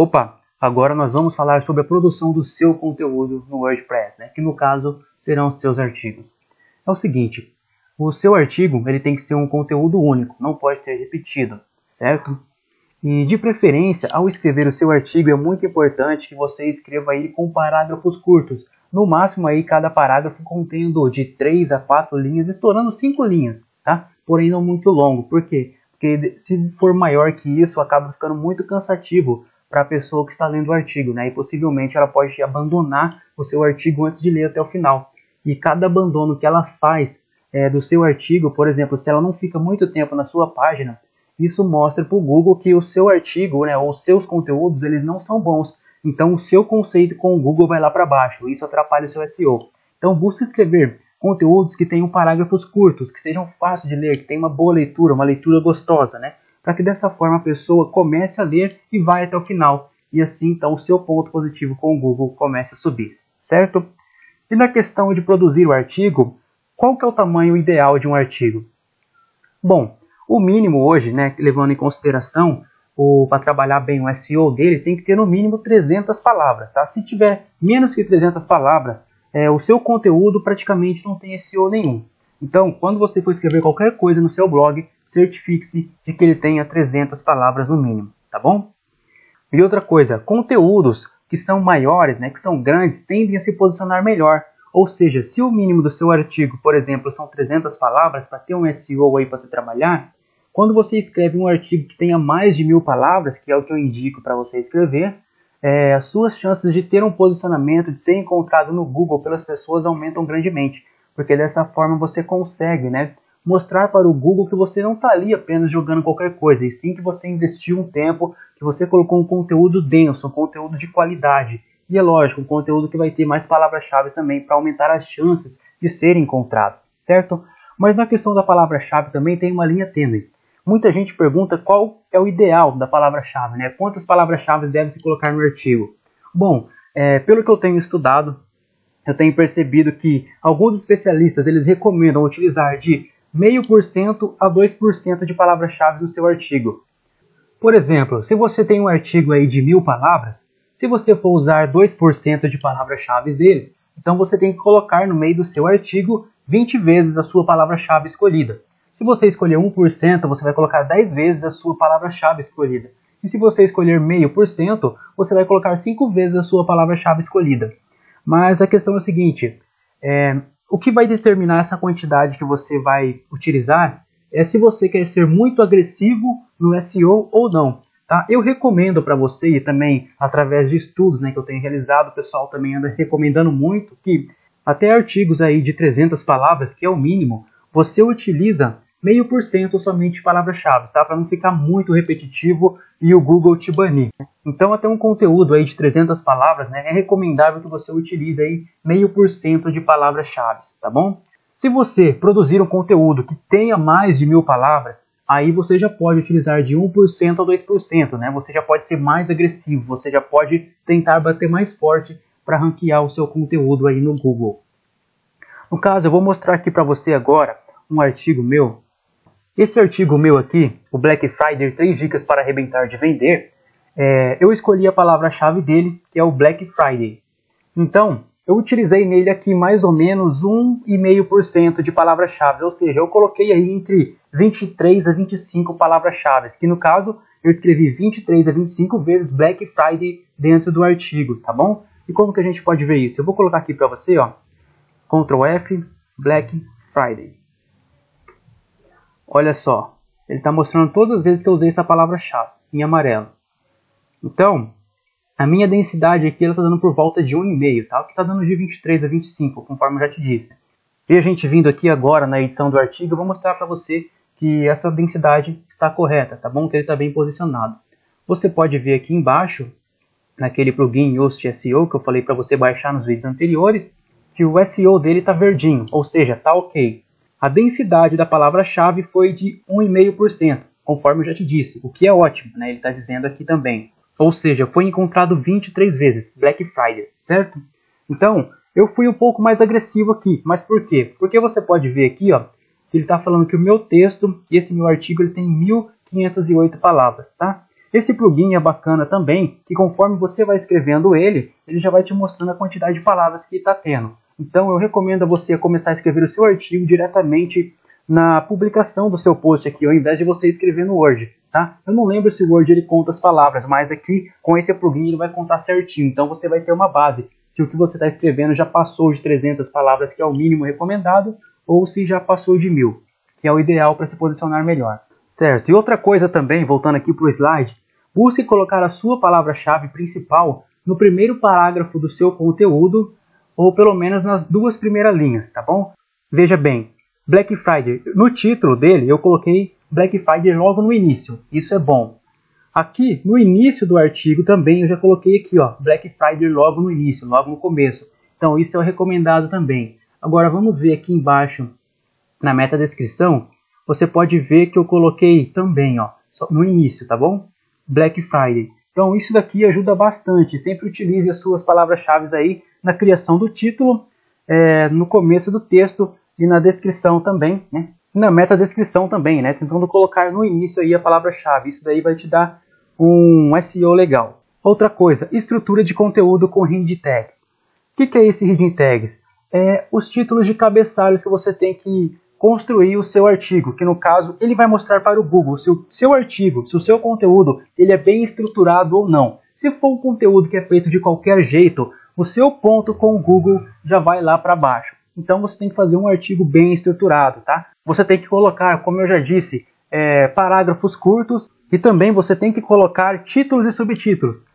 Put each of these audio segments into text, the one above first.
Opa, agora nós vamos falar sobre a produção do seu conteúdo no WordPress, né? Que no caso serão os seus artigos. É o seguinte, o seu artigo ele tem que ser um conteúdo único, não pode ser repetido, certo? E de preferência, ao escrever o seu artigo é muito importante que você escreva ele com parágrafos curtos. No máximo aí cada parágrafo contendo de 3 a 4 linhas, estourando 5 linhas, tá? Porém não muito longo. Por quê? Porque se for maior que isso, acaba ficando muito cansativo para a pessoa que está lendo o artigo, né? E possivelmente ela pode abandonar o seu artigo antes de ler até o final. E cada abandono que ela faz do seu artigo, por exemplo, se ela não fica muito tempo na sua página, isso mostra para o Google que o seu artigo, né, ou os seus conteúdos, eles não são bons. Então o seu conceito com o Google vai lá para baixo, isso atrapalha o seu SEO. Então busque escrever conteúdos que tenham parágrafos curtos, que sejam fáceis de ler, que tenham uma boa leitura, uma leitura gostosa, né? Para que dessa forma a pessoa comece a ler e vai até o final. E assim, então, o seu ponto positivo com o Google comece a subir, certo? E na questão de produzir o artigo, qual que é o tamanho ideal de um artigo? Bom, o mínimo hoje, né, levando em consideração para trabalhar bem o SEO dele, tem que ter no mínimo 300 palavras. Tá? Se tiver menos que 300 palavras, o seu conteúdo praticamente não tem SEO nenhum. Então, quando você for escrever qualquer coisa no seu blog, certifique-se de que ele tenha 300 palavras no mínimo, tá bom? E outra coisa, conteúdos que são maiores, né, que são grandes, tendem a se posicionar melhor. Ou seja, se o mínimo do seu artigo, por exemplo, são 300 palavras para ter um SEO aí para você trabalhar, quando você escreve um artigo que tenha mais de 1000 palavras, que é o que eu indico para você escrever, as suas chances de ter um posicionamento, de ser encontrado no Google pelas pessoas aumentam grandemente. Porque dessa forma você consegue, né, mostrar para o Google que você não está ali apenas jogando qualquer coisa, e sim que você investiu um tempo, que você colocou um conteúdo denso, um conteúdo de qualidade. E é lógico, um conteúdo que vai ter mais palavras-chave também para aumentar as chances de ser encontrado, certo? Mas na questão da palavra-chave também tem uma linha tênue. Muita gente pergunta qual é o ideal da palavra-chave, né? Quantas palavras-chave deve se colocar no artigo? Bom, pelo que eu tenho estudado, eu tenho percebido que alguns especialistas eles recomendam utilizar de 0,5% a 2% de palavras-chave no seu artigo. Por exemplo, se você tem um artigo aí de 1000 palavras, se você for usar 2% de palavras-chave deles, então você tem que colocar no meio do seu artigo 20 vezes a sua palavra-chave escolhida. Se você escolher 1%, você vai colocar 10 vezes a sua palavra-chave escolhida. E se você escolher 0,5%, você vai colocar 5 vezes a sua palavra-chave escolhida. Mas a questão é a seguinte, o que vai determinar essa quantidade que você vai utilizar é se você quer ser muito agressivo no SEO ou não. Tá? Eu recomendo para você, e também através de estudos, né, que eu tenho realizado, o pessoal também anda recomendando muito, que até artigos aí de 300 palavras, que é o mínimo, você utiliza 0,5% somente de palavras-chave, tá? Para não ficar muito repetitivo e o Google te banir. Então, até um conteúdo aí de 300 palavras, né, é recomendável que você utilize aí 0,5% de palavras-chave, tá bom? Se você produzir um conteúdo que tenha mais de 1000 palavras, aí você já pode utilizar de 1% a 2%, né? Você já pode ser mais agressivo, você já pode tentar bater mais forte para ranquear o seu conteúdo aí no Google. No caso, eu vou mostrar aqui para você agora um artigo meu. Esse artigo meu aqui, o Black Friday 3 dicas para arrebentar de vender, eu escolhi a palavra-chave dele, que é o Black Friday. Então, eu utilizei nele aqui mais ou menos 1,5% de palavras-chave, ou seja, eu coloquei aí entre 23 a 25 palavras-chave, que no caso eu escrevi 23 a 25 vezes Black Friday dentro do artigo, tá bom? E como que a gente pode ver isso? Eu vou colocar aqui para você, ó, Ctrl F, Black Friday. Olha só, ele está mostrando todas as vezes que eu usei essa palavra-chave em amarelo. Então, a minha densidade aqui está dando por volta de 1,5, tá? O que está dando de 23 a 25, conforme eu já te disse. E a gente vindo aqui agora na edição do artigo, eu vou mostrar para você que essa densidade está correta, tá bom? Que ele está bem posicionado. Você pode ver aqui embaixo, naquele plugin Yoast SEO que eu falei para você baixar nos vídeos anteriores, que o SEO dele está verdinho, ou seja, está ok. A densidade da palavra-chave foi de 1,5%, conforme eu já te disse, o que é ótimo, né? Ele está dizendo aqui também. Ou seja, foi encontrado 23 vezes, Black Friday, certo? Então, eu fui um pouco mais agressivo aqui, mas por quê? Porque você pode ver aqui, ó, que ele está falando que o meu texto, esse meu artigo, ele tem 1508 palavras, tá? Esse plugin é bacana também, que conforme você vai escrevendo ele já vai te mostrando a quantidade de palavras que está tendo. Então eu recomendo a você começar a escrever o seu artigo diretamente na publicação do seu post aqui, ao invés de você escrever no Word, tá? Eu não lembro se o Word ele conta as palavras, mas aqui com esse plugin ele vai contar certinho, então você vai ter uma base. Se o que você está escrevendo já passou de 300 palavras, que é o mínimo recomendado, ou se já passou de 1000, que é o ideal para se posicionar melhor. Certo, e outra coisa também, voltando aqui para o slide, busque colocar a sua palavra-chave principal no primeiro parágrafo do seu conteúdo, ou pelo menos nas 2 primeiras linhas, tá bom? Veja bem, Black Friday, no título dele eu coloquei Black Friday logo no início, isso é bom. Aqui no início do artigo também eu já coloquei aqui, ó, Black Friday logo no início, logo no começo. Então isso é o recomendado também. Agora vamos ver aqui embaixo na meta-descrição, você pode ver que eu coloquei também, ó, no início, tá bom? Black Friday. Então isso daqui ajuda bastante. Sempre utilize as suas palavras-chave aí na criação do título, no começo do texto e na descrição também, né? Na meta-descrição também, né? Tentando colocar no início aí a palavra-chave. Isso daí vai te dar um SEO legal. Outra coisa, estrutura de conteúdo com hidden tags. O que é esse hidden tags? É os títulos de cabeçalhos que você tem que construir o seu artigo, que no caso ele vai mostrar para o Google se o seu artigo, se o seu conteúdo ele é bem estruturado ou não. Se for um conteúdo que é feito de qualquer jeito, o seu ponto com o Google já vai lá para baixo. Então você tem que fazer um artigo bem estruturado, tá? Você tem que colocar, como eu já disse, parágrafos curtos e também você tem que colocar títulos e subtítulos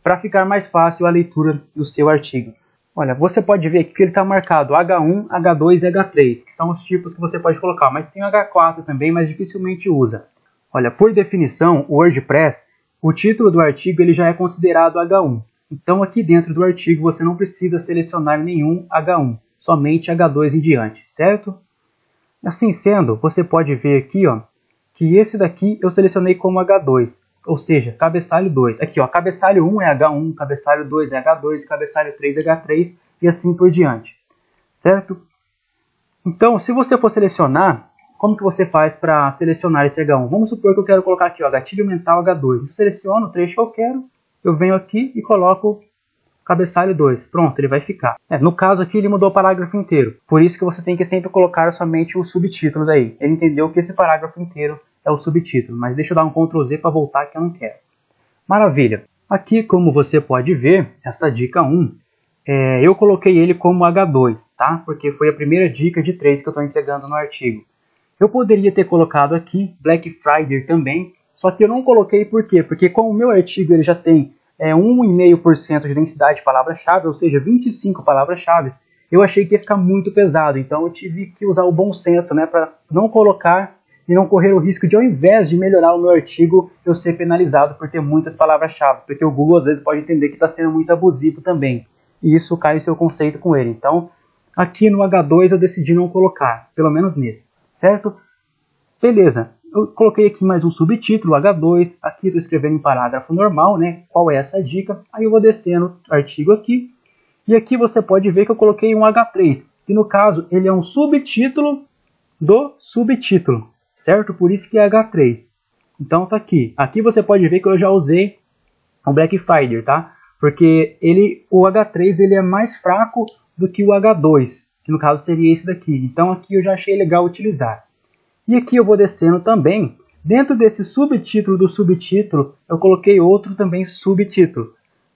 para ficar mais fácil a leitura do seu artigo. Olha, você pode ver aqui que ele está marcado H1, H2 e H3, que são os tipos que você pode colocar, mas tem o H4 também, mas dificilmente usa. Olha, por definição, o WordPress, o título do artigo ele já é considerado H1. Então aqui dentro do artigo você não precisa selecionar nenhum H1, somente H2 em diante, certo? Assim sendo, você pode ver aqui, ó, que esse daqui eu selecionei como H2. Ou seja, cabeçalho 2. Aqui, ó, cabeçalho 1 é H1, cabeçalho 2 é H2, cabeçalho 3 é H3 e assim por diante. Certo? Então, se você for selecionar, como que você faz para selecionar esse H1? Vamos supor que eu quero colocar aqui, ó, gatilho mental H2. Eu seleciono o trecho que eu quero, eu venho aqui e coloco cabeçalho 2. Pronto, ele vai ficar. No caso aqui ele mudou o parágrafo inteiro. Por isso que você tem que sempre colocar somente o subtítulo daí. Ele entendeu que esse parágrafo inteiro é o subtítulo, mas deixa eu dar um Ctrl Z para voltar que eu não quero. Maravilha! Aqui, como você pode ver, essa dica 1, eu coloquei ele como H2, tá? Porque foi a primeira dica de 3 que eu estou entregando no artigo. Eu poderia ter colocado aqui Black Friday também, só que eu não coloquei por quê? Porque como o meu artigo ele já tem 1,5% de densidade de palavras-chave, ou seja, 25 palavras-chave, eu achei que ia ficar muito pesado, então eu tive que usar o bom senso, né, para não colocar e não correr o risco de, ao invés de melhorar o meu artigo, eu ser penalizado por ter muitas palavras-chave, porque o Google às vezes pode entender que está sendo muito abusivo também, e isso cai o seu conceito com ele. Então, aqui no H2 eu decidi não colocar, pelo menos nesse, certo? Beleza, eu coloquei aqui mais um subtítulo, H2, aqui estou escrevendo em parágrafo normal, né? Qual é essa dica? Aí eu vou descendo o artigo aqui, e aqui você pode ver que eu coloquei um H3, que no caso ele é um subtítulo do subtítulo. Certo? Por isso que é H3. Então tá aqui. Aqui você pode ver que eu já usei o Black Friday, tá? Porque o H3 ele é mais fraco do que o H2, que no caso seria esse daqui. Então aqui eu já achei legal utilizar. E aqui eu vou descendo também. Dentro desse subtítulo do subtítulo, eu coloquei outro também subtítulo,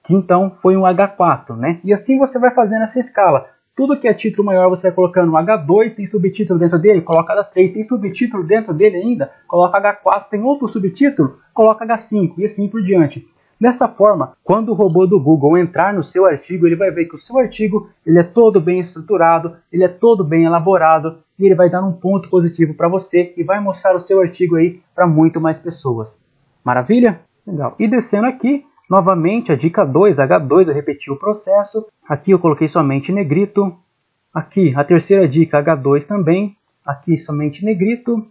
que então foi um H4, né? E assim você vai fazendo essa escala. Tudo que é título maior você vai colocando H2, tem subtítulo dentro dele, coloca H3, tem subtítulo dentro dele ainda, coloca H4, tem outro subtítulo, coloca H5 e assim por diante. Dessa forma, quando o robô do Google entrar no seu artigo, ele vai ver que o seu artigo ele é todo bem estruturado, ele é todo bem elaborado e ele vai dar um ponto positivo para você e vai mostrar o seu artigo aí para muito mais pessoas. Maravilha? Legal. E descendo aqui, novamente, a dica 2, H2, eu repeti o processo. Aqui eu coloquei somente negrito. Aqui, a terceira dica, H2 também. Aqui, somente negrito.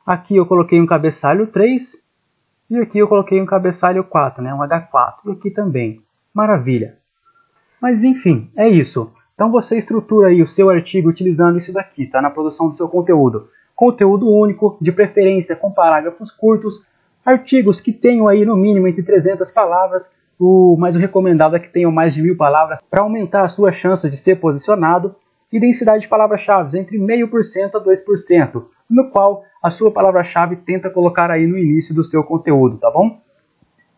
Aqui eu coloquei um cabeçalho 3. E aqui eu coloquei um cabeçalho 4, né? Um H4. E aqui também. Maravilha. Mas enfim, é isso. Então você estrutura aí o seu artigo utilizando isso daqui, tá? Na produção do seu conteúdo. Conteúdo único, de preferência com parágrafos curtos, Artigos que tenham aí no mínimo entre 300 palavras, mas o recomendado é que tenham mais de 1000 palavras para aumentar a sua chance de ser posicionado, e densidade de palavras-chave entre 0,5% a 2%, no qual a sua palavra-chave tenta colocar aí no início do seu conteúdo, tá bom?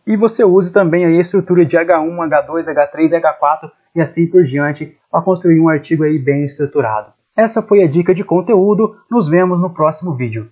E você use também aí a estrutura de H1, H2, H3, H4 e assim por diante para construir um artigo aí bem estruturado. Essa foi a dica de conteúdo, nos vemos no próximo vídeo.